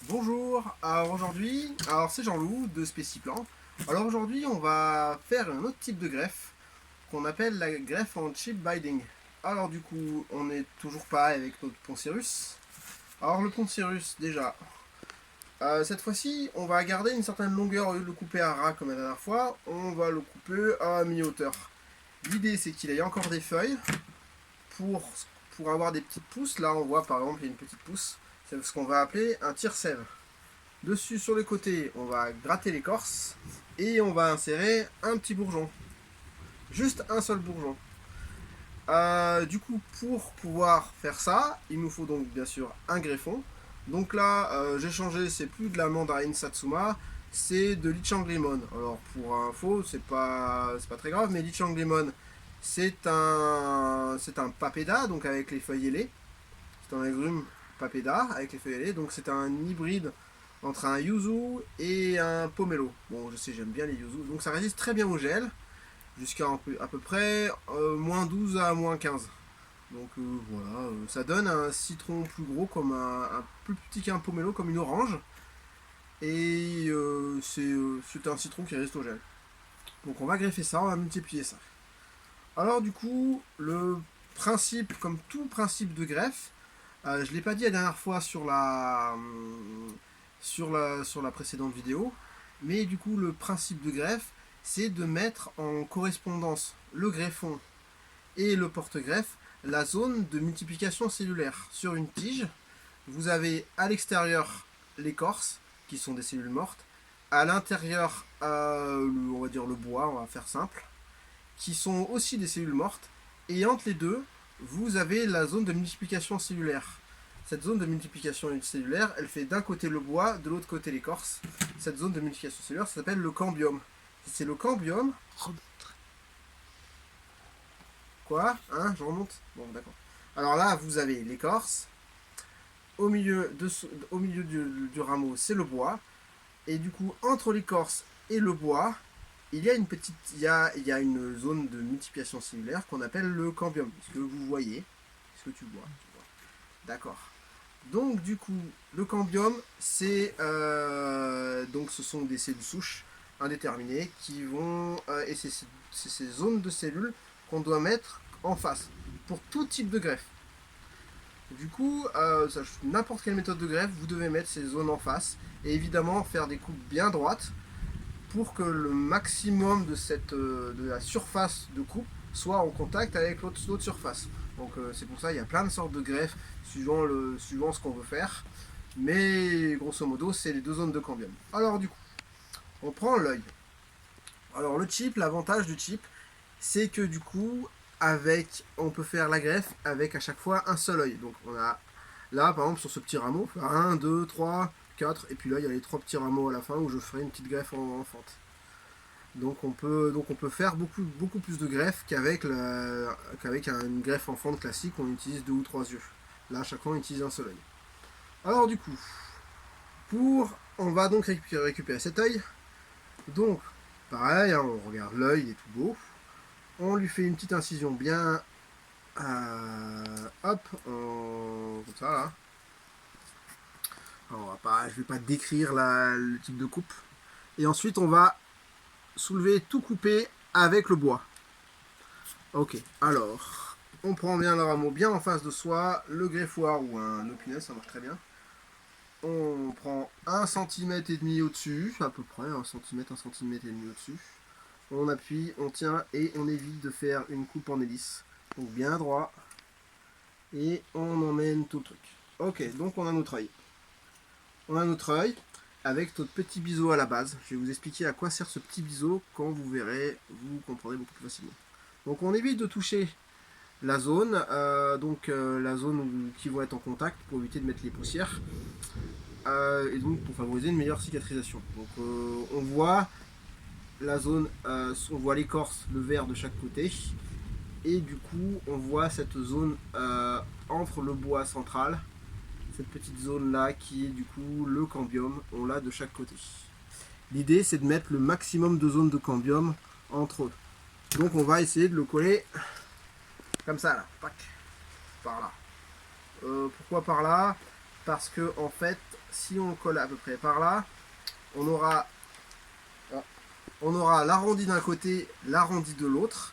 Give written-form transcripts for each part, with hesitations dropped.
Bonjour, alors aujourd'hui, c'est Jean-Loup de Spéciplan. Alors aujourd'hui on va faire un autre type de greffe qu'on appelle la greffe en chip binding. Alors du coup on n'est toujours pas avec notre Poncirus. Alors le Poncirus déjà, cette fois-ci on va garder une certaine longueur au lieu de le couper à ras comme la dernière fois, on va le couper à mi-hauteur. L'idée c'est qu'il ait encore des feuilles pour, pour avoir des petites pousses. Là on voit par exemple il y a une petite pousse, c'est ce qu'on va appeler un tire-sève. Dessus, sur les côtés, on va gratter l'écorce et on va insérer un petit bourgeon. Juste un seul bourgeon. Du coup, pour pouvoir faire ça, il nous faut donc bien sûr un greffon. Donc là, j'ai changé, c'est plus de la mandarine Satsuma, c'est de l'Ichang Lemon. Alors pour info, c'est pas très grave, mais l'Ichang Lemon, c'est un papeda, donc avec les feuilles ailées. C'est un agrume papeda avec les feuilles ailées, donc c'est un hybride entre un yuzu et un pomelo. Bon, je sais, j'aime bien les yuzu. Donc ça résiste très bien au gel, jusqu'à à peu près moins 12 à moins 15. Donc voilà, ça donne un citron plus gros, comme un plus petit qu'un pomelo, comme une orange. Et c'est un citron qui résiste au gel. Donc on va greffer ça, on va multiplier ça. Alors du coup, le principe, comme tout principe de greffe, je ne l'ai pas dit la dernière fois sur la précédente vidéo, mais du coup le principe de greffe, c'est de mettre en correspondance le greffon et le porte-greffe la zone de multiplication cellulaire. Sur une tige, vous avez à l'extérieur l'écorce, qui sont des cellules mortes, à l'intérieur, on va dire le bois, on va faire simple, qui sont aussi des cellules mortes, et entre les deux, vous avez la zone de multiplication cellulaire. Cette zone de multiplication cellulaire, elle fait d'un côté le bois, de l'autre côté l'écorce. Cette zone de multiplication cellulaire s'appelle le cambium. C'est le cambium. Quoi? Hein? Je remonte? Bon, d'accord. Alors là, vous avez l'écorce. Au milieu du rameau, c'est le bois. Et du coup, entre l'écorce et le bois, il y a une zone de multiplication cellulaire qu'on appelle le cambium. Est-ce que vous voyez? Est-ce que tu vois? D'accord. Donc du coup, le cambium, donc ce sont des cellules souches indéterminées qui vont et c'est ces zones de cellules qu'on doit mettre en face pour tout type de greffe. Du coup, n'importe quelle méthode de greffe, vous devez mettre ces zones en face et évidemment faire des coupes bien droites pour que le maximum de la surface de coupe soit en contact avec l'autre surface. Donc c'est pour ça il y a plein de sortes de greffes suivant ce qu'on veut faire. Mais grosso modo, c'est les deux zones de cambium. Alors du coup, on prend l'œil. Alors le chip, l'avantage du chip, c'est que du coup, on peut faire la greffe avec à chaque fois un seul œil. Donc on a là, par exemple, sur ce petit rameau, 1, 2, 3, 4, et puis là, il y a les 3 petits rameaux à la fin où je ferai une petite greffe en fente. Donc on peut faire beaucoup plus de greffes qu'avec une greffe en fente classique où on utilise 2 ou 3 yeux. Là, à chaque fois, on utilise un seul œil. Alors du coup, on va donc récupérer cet œil. Donc, pareil, hein, on regarde l'œil, il est tout beau. On lui fait une petite incision bien, hop, comme ça là. Alors, je vais pas décrire le type de coupe. Et ensuite, on va soulever, tout couper avec le bois. Ok, alors, on prend bien le rameau bien en face de soi, le greffoir ou un opinel, ça marche très bien. On prend 1,5 cm au-dessus, à peu près, 1 cm, 1,5 cm au-dessus. On appuie, on tient et on évite de faire une coupe en hélice. Donc bien droit. Et on emmène tout le truc. Ok, donc on a notre œil. On a notre œil avec notre petit biseau à la base. Je vais vous expliquer à quoi sert ce petit biseau. Quand vous verrez, vous comprendrez beaucoup plus facilement. Donc on évite de toucher la zone, la zone qui va être en contact pour éviter de mettre les poussières. Et donc pour favoriser une meilleure cicatrisation. Donc on voit la zone, on voit l'écorce, le vert de chaque côté. Et du coup, on voit cette zone entre le bois central, cette petite zone là qui est du coup le cambium, on l'a de chaque côté. L'idée c'est de mettre le maximum de zones de cambium entre eux. Donc on va essayer de le coller comme ça là, tac, par là. Pourquoi par là? parce que en fait, si on colle à peu près par là, on aura l'arrondi d'un côté, l'arrondi de l'autre,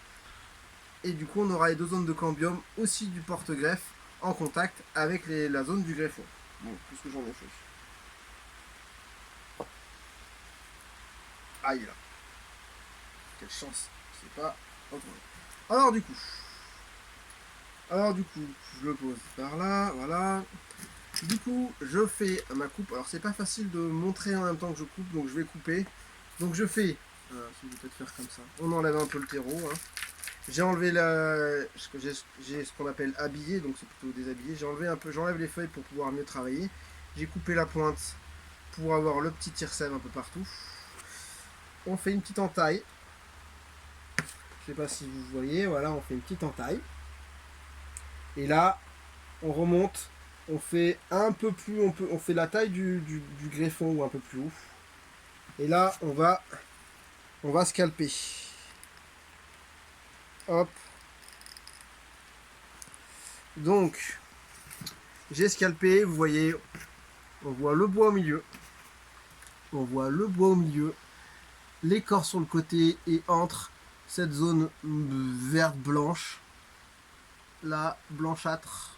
et du coup on aura les deux zones de cambium aussi du porte-greffe en contact avec la zone du greffon. Bon, tout ce que j'en ai fait. Aïe là. Quelle chance, c'est pas retourné. Alors du coup, je le pose par là, voilà. Du coup, je fais ma coupe. Alors c'est pas facile de montrer en même temps que je coupe, donc je vais couper. Donc je fais, je vais peut-être faire comme ça. On enlève un peu le terreau. Hein. J'ai enlevé j'ai ce qu'on appelle habillé, donc c'est plutôt déshabillé. J'ai enlevé un peu, j'enlève les feuilles pour pouvoir mieux travailler. J'ai coupé la pointe pour avoir le petit tire-sève un peu partout. On fait une petite entaille. Je sais pas si vous voyez, voilà, on fait une petite entaille. Et là, on remonte, on fait un peu plus, on fait la taille du greffon ou un peu plus haut. Et là, on va scalper. Hop. Donc, j'ai scalpé, vous voyez, on voit le bois au milieu. On voit le bois au milieu, l'écorce sur le côté et entre cette zone verte blanche, là, blanchâtre,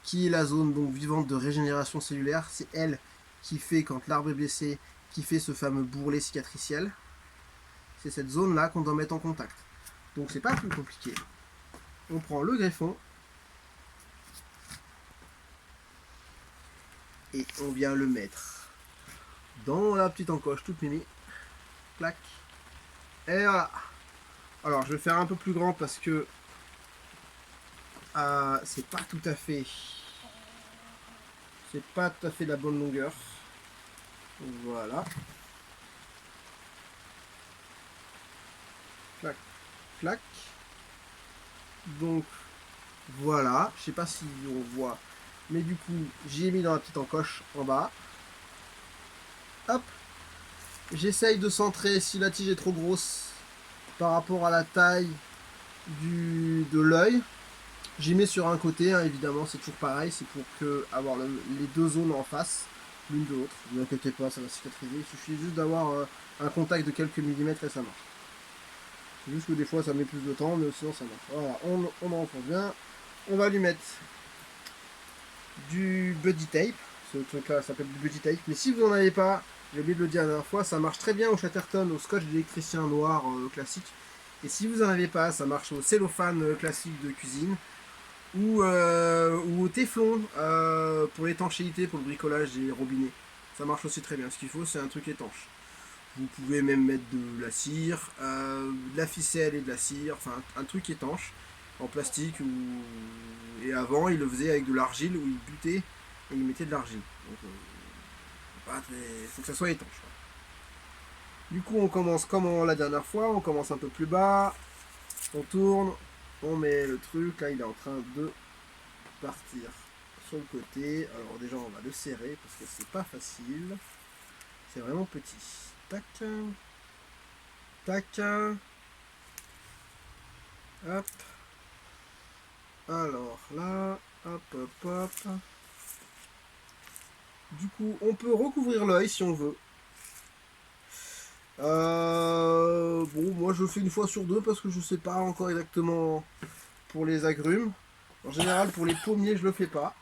qui est la zone donc vivante de régénération cellulaire. C'est elle qui fait, quand l'arbre est blessé, qui fait ce fameux bourrelet cicatriciel. C'est cette zone là qu'on doit mettre en contact. Donc c'est pas plus compliqué. On prend le greffon et on vient le mettre dans la petite encoche toute mimi. Clac. Et voilà. Alors je vais faire un peu plus grand parce que c'est pas tout à fait la bonne longueur. Voilà. Clac, clac. Donc voilà, je sais pas si on voit, mais du coup j'ai mis dans la petite encoche en bas. Hop. J'essaye de centrer si la tige est trop grosse par rapport à la taille de l'œil. J'y mets sur un côté, hein, évidemment, c'est toujours pareil, c'est pour avoir les deux zones en face, l'une de l'autre. Ne vous inquiétez pas, ça va cicatriser. Il suffit juste d'avoir un contact de quelques millimètres et ça marche. C'est juste que des fois ça met plus de temps, mais sinon ça marche. Voilà, on enfonce bien. On va lui mettre du buddy tape. Ce truc là s'appelle du buddy tape. Mais si vous n'en avez pas, j'ai oublié de le dire la dernière fois, ça marche très bien au Chatterton, au scotch d'électricien noir classique. Et si vous n'en avez pas, ça marche au cellophane classique de cuisine. Ou au téflon pour l'étanchéité, pour le bricolage des robinets. Ça marche aussi très bien. Ce qu'il faut, c'est un truc étanche. Vous pouvez même mettre de la cire, de la ficelle et de la cire, enfin un truc étanche en plastique. Et avant, il le faisait avec de l'argile où il butait et il mettait de l'argile. Donc, il faut que ça soit étanche. Du coup, on commence comme la dernière fois, on commence un peu plus bas, on tourne, on met le truc, là il est en train de partir sur le côté. Alors déjà on va le serrer parce que c'est pas facile. C'est vraiment petit. Tac. Tac. Hop. Alors là, hop hop hop. Du coup on peut recouvrir l'œil si on veut. Bon, moi je fais une fois sur deux parce que je sais pas encore exactement pour les agrumes. En général, pour les pommiers, je le fais pas.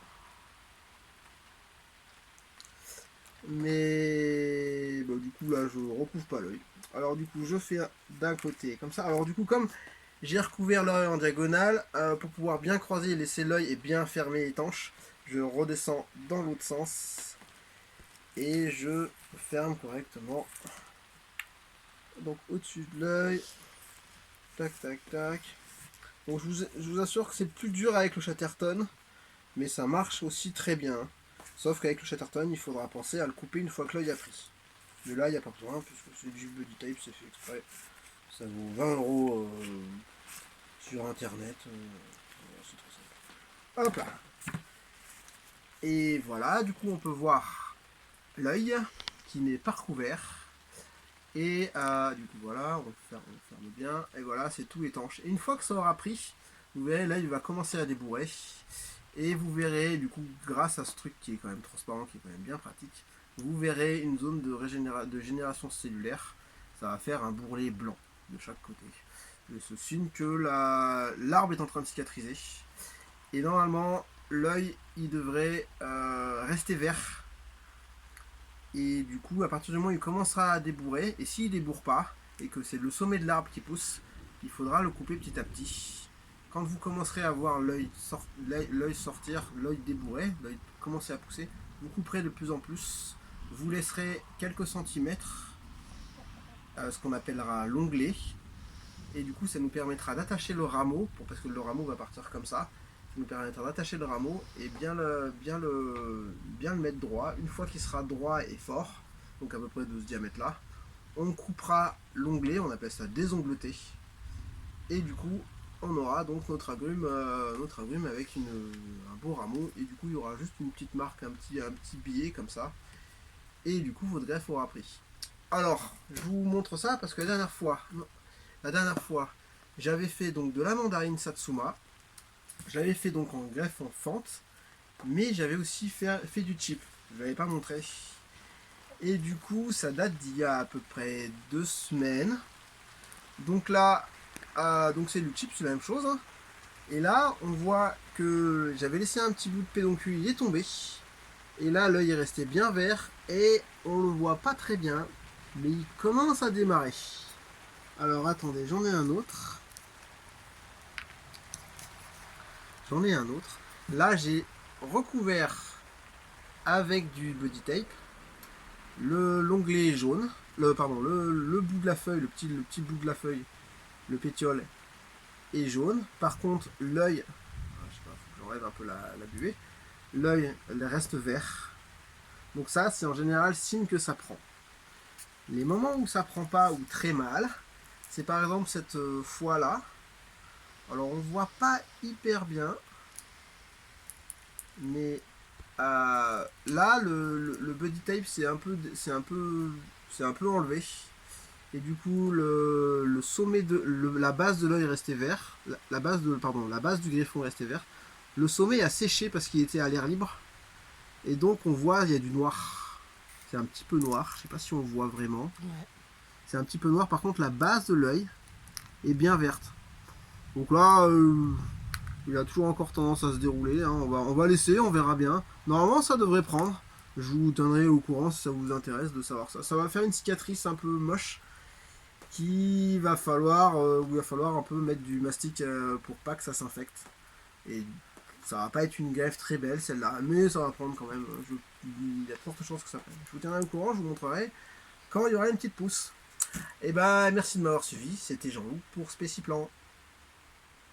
Mais bah, du coup, là, je recouvre pas l'œil. Alors, du coup, je fais d'un côté comme ça. Alors, du coup, comme j'ai recouvert l'œil en diagonale, pour pouvoir bien croiser et laisser l'œil et bien fermé étanche, je redescends dans l'autre sens et je ferme correctement. Donc, au-dessus de l'œil. Tac, tac, tac. Donc je vous assure que c'est plus dur avec le Chatterton, mais ça marche aussi très bien. Sauf qu'avec le Chatterton, il faudra penser à le couper une fois que l'œil a pris. Mais là, il n'y a pas besoin, puisque c'est du buddy tape, c'est fait exprès. Ça vaut 20 € sur internet. C'est très simple. Hop là. Et voilà, du coup, on peut voir l'œil qui n'est pas recouvert. Et du coup voilà, on ferme bien, et voilà, c'est tout étanche. Et une fois que ça aura pris, vous verrez là il va commencer à débourrer. Et vous verrez, du coup, grâce à ce truc qui est quand même transparent, qui est quand même bien pratique, vous verrez une zone de génération cellulaire. Ça va faire un bourrelet blanc de chaque côté. Et ce signe que l'arbre est en train de cicatriser. Et normalement, l'œil, il devrait rester vert. Et du coup, à partir du moment où il commencera à débourrer, et s'il débourre pas, et que c'est le sommet de l'arbre qui pousse, il faudra le couper petit à petit. Quand vous commencerez à voir l'œil sortir, l'œil débourrer, l'œil commencer à pousser, vous couperez de plus en plus. Vous laisserez quelques centimètres, ce qu'on appellera l'onglet. Et du coup, ça nous permettra d'attacher le rameau, parce que le rameau va partir comme ça. Ça nous permettra d'attacher le rameau et bien le mettre droit. Une fois qu'il sera droit et fort, donc à peu près de ce diamètre-là, on coupera l'onglet, on appelle ça désongleté. Et du coup, on aura donc notre agrume avec un beau rameau. Et du coup, il y aura juste une petite marque, un petit billet comme ça. Et du coup, votre greffe aura pris. Alors, je vous montre ça parce que la dernière fois, j'avais fait donc de la mandarine Satsuma. Je l'avais fait donc en greffe en fente. Mais j'avais aussi fait du chip. Je ne l'avais pas montré. Et du coup, ça date d'il y a à peu près 2 semaines. Donc là, donc c'est du chip, c'est la même chose. Hein. Et là, on voit que j'avais laissé un petit bout de pédoncule, il est tombé. Et là, l'œil est resté bien vert. Et on le voit pas très bien. Mais il commence à démarrer. Alors attendez, j'en ai un autre. Là, j'ai recouvert avec du body tape l'onglet jaune. Le bout de la feuille, le petit bout de la feuille, le pétiole est jaune. Par contre, l'œil, je sais pas, faut que j'enlève un peu la buée. L'œil reste vert. Donc ça, c'est en général signe que ça prend. Les moments où ça prend pas ou très mal, c'est par exemple cette fois-là. Alors on voit pas hyper bien, mais là le body tape c'est un peu enlevé. Et du coup le sommet la base de l'œil est resté vert, la base du griffon est restée vert. Le sommet a séché parce qu'il était à l'air libre. Et donc on voit il y a du noir. C'est un petit peu noir, je sais pas si on voit vraiment. Ouais. C'est un petit peu noir, par contre la base de l'œil est bien verte. Donc là, il a toujours encore tendance à se dérouler. Hein. On va laisser, on verra bien. Normalement ça devrait prendre. Je vous tiendrai au courant si ça vous intéresse de savoir ça. Ça va faire une cicatrice un peu moche où il va falloir un peu mettre du mastic pour pas que ça s'infecte. Et ça va pas être une greffe très belle celle-là, mais ça va prendre quand même. Il y a de fortes chances que ça prenne. Je vous tiendrai au courant, je vous montrerai quand il y aura une petite pousse. Et ben merci de m'avoir suivi, c'était Jean-Loup pour Spéciplan.